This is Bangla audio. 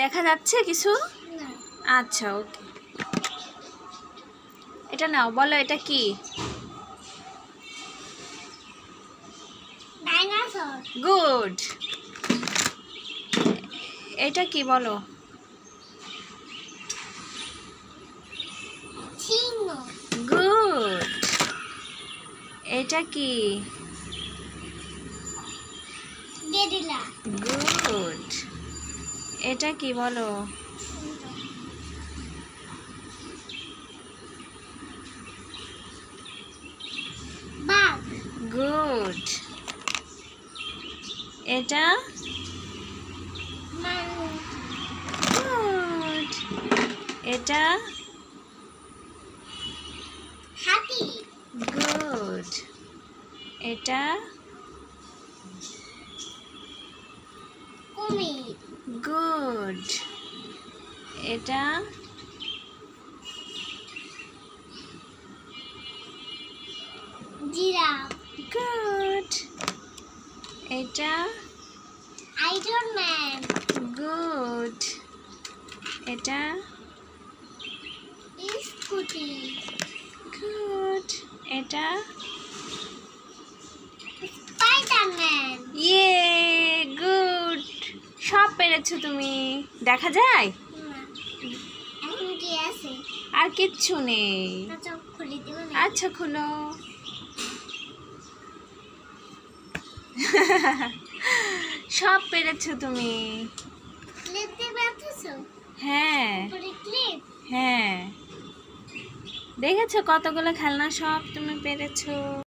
দেখা যাচ্ছে কিছু? না। আচ্ছা, ওকে। এটা নাও, বলো এটা কি? ডাইনোসর। গুড। এটা কি বলো? সিংহ। গুড। এটা কি? গেরিলা। গুড। এটা কি বলো? বাঘ। গুড। এটা? মানুষ। গুড। এটা? হাতি। গুড। এটা? কুমির। গুড। এটা? জিরাফ। গুড। এটা? Iron man. গুড। এটা? স্কুটি। গুড। এটা? স্পাইডারম্যান। ইয়ে, গুড। সব পেরেছো তুমি। দেখা যায়? না, এখন কি আছে? আর কিচ্ছু নেই। চোখ খুলে দেবো না? আচ্ছা, খুলো। সব পেরেছো তুমি। ক্লিপ দিয়ে বেঁধেছো? হ্যাঁ, উপরে ক্লিপ। হ্যাঁ। দেখেছো কতগুলো খেলনা সব তুমি পেরেছো।